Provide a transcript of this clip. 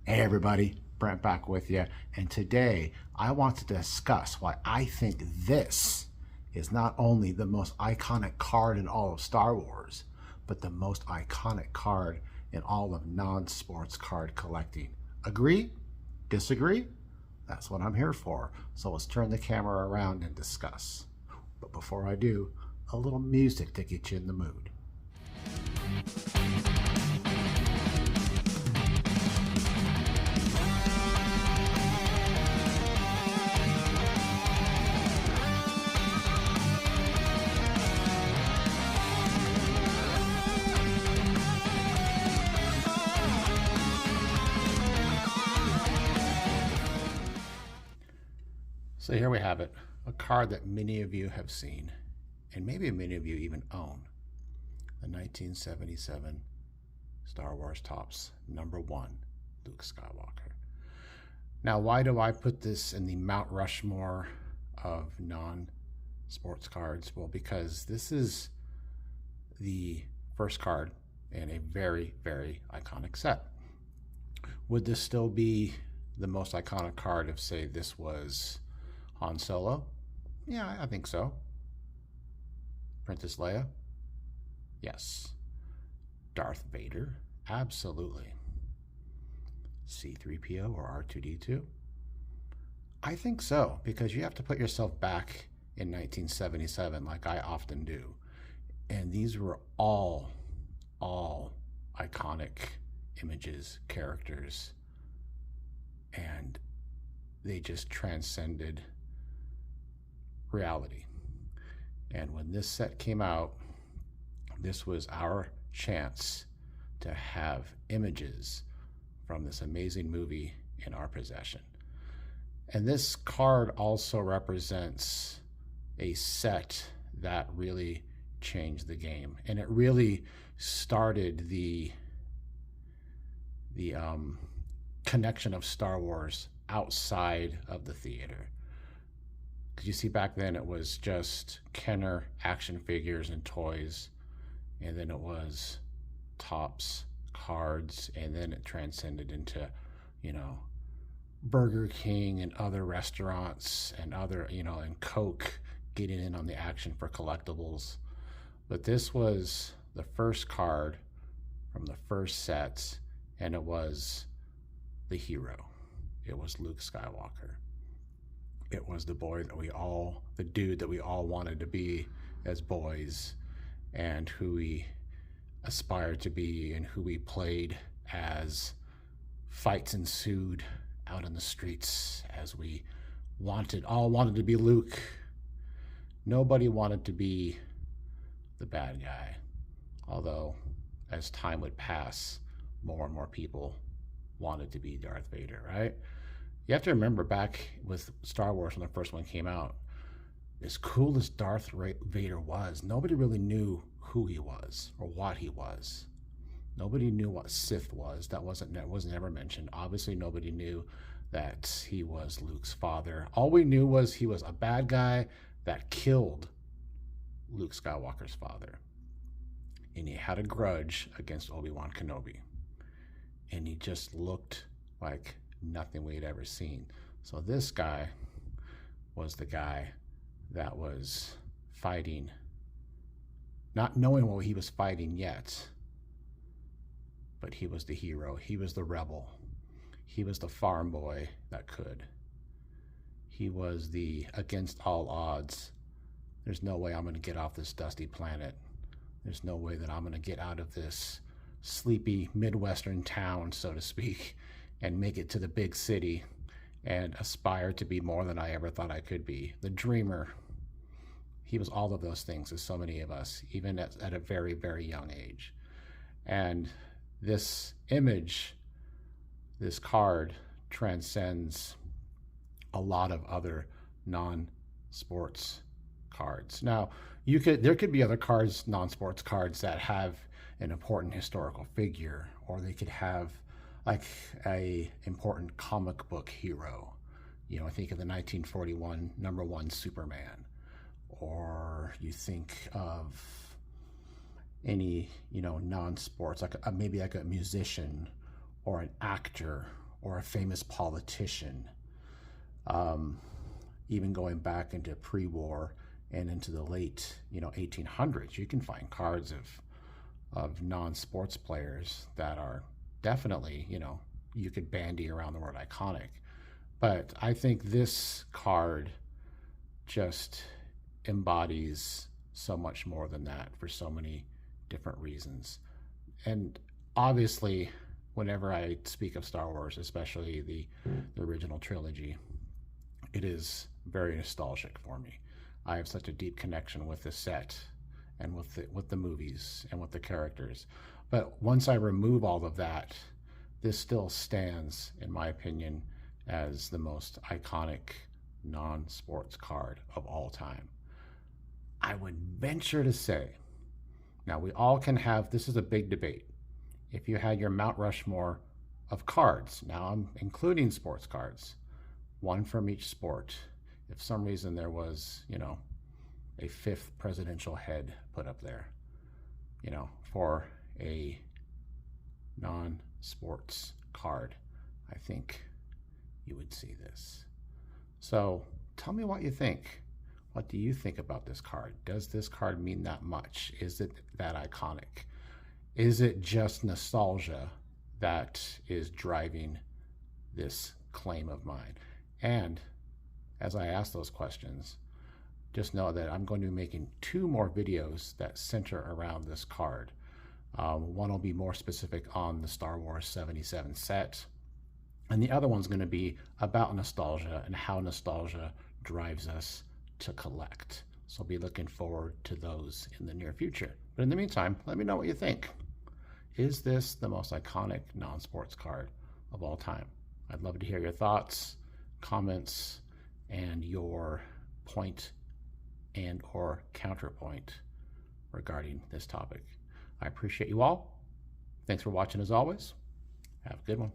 Hey everybody, Brent back with you. And today I want to discuss why I think this is not only the most iconic card in all of Star Wars, but the most iconic card in all of non-sports card collecting. Agree? Disagree? That's what I'm here for. So let's turn the camera around and discuss. But before I do, a little music to get you in the mood. So here we have it, a card that many of you have seen, and maybe many of you even own, the 1977 Star Wars Topps #1, Luke Skywalker. Now, why do I put this in the Mount Rushmore of non-sports cards? Well, because this is the first card in a very, very iconic set. Would this still be the most iconic card if, say, this was Han Solo? Yeah, I think so. Princess Leia? Yes. Darth Vader? Absolutely. C-3PO or R2-D2? I think so, because you have to put yourself back in 1977 like I often do. And these were all iconic images, characters, and they just transcended reality. And when this set came out, this was our chance to have images from this amazing movie in our possession. And this card also represents a set that really changed the game, and it really started the connection of Star Wars outside of the theater. Because you see, back then it was just Kenner action figures and toys, and then it was Topps cards, and then it transcended into, Burger King and other restaurants and other, and Coke getting in on the action for collectibles. But this was the first card from the first set, and it was the hero. It was Luke Skywalker. It was the boy that the dude that we all wanted to be as boys, and who we aspired to be, and who we played as fights ensued out in the streets as we all wanted to be Luke. Nobody wanted to be the bad guy. Although, as time would pass, more and more people wanted to be Darth Vader, right? You have to remember, back with Star Wars when the first one came out, as cool as Darth Vader was, nobody really knew who he was or what he was. Nobody knew what Sith was. That was never mentioned. Obviously, nobody knew that he was Luke's father. All we knew was he was a bad guy that killed Luke Skywalker's father. And he had a grudge against Obi-Wan Kenobi. And he just looked like nothing we had ever seen. So this guy was the guy that was fighting, not knowing what he was fighting yet, but he was the hero. He was the rebel. He was the farm boy that could. He was the against all odds. There's no way I'm going to get off this dusty planet. There's no way that I'm going to get out of this sleepy Midwestern town, so to speak, and make it to the big city and aspire to be more than I ever thought I could be. The dreamer. He was all of those things to so many of us, even at a very, very young age. And this image, this card, transcends a lot of other non-sports cards. Now, there could be other cards, non-sports cards, that have an important historical figure, or they could have like a important comic book hero. I think of the 1941 #1 Superman, or you think of any non-sports, like maybe like a musician or an actor or a famous politician. Even going back into pre-war and into the late 1800s, you can find cards of non-sports players that are definitely, you could bandy around the word iconic. But I think this card just embodies so much more than that for so many different reasons. And obviously, whenever I speak of Star Wars, especially the original trilogy, it is very nostalgic for me. I have such a deep connection with the set and with the movies and with the characters. But once I remove all of that, this still stands, in my opinion, as the most iconic non-sports card of all time. I would venture to say, now we all can have, this is a big debate. If you had your Mount Rushmore of cards, now I'm including sports cards, one from each sport. If some reason there was, a fifth presidential head put up there, for a non-sports card, I think you would see this. So tell me what you think. What do you think about this card? Does this card mean that much? Is it that iconic? Is it just nostalgia that is driving this claim of mine? And as I ask those questions, just know that I'm going to be making 2 more videos that center around this card. One will be more specific on the Star Wars 77 set, and the other one's going to be about nostalgia and how nostalgia drives us to collect. So I'll be looking forward to those in the near future. But in the meantime, let me know what you think. Is this the most iconic non-sports card of all time? I'd love to hear your thoughts, comments, and your point and or counterpoint regarding this topic. I appreciate you all. Thanks for watching as always. Have a good one.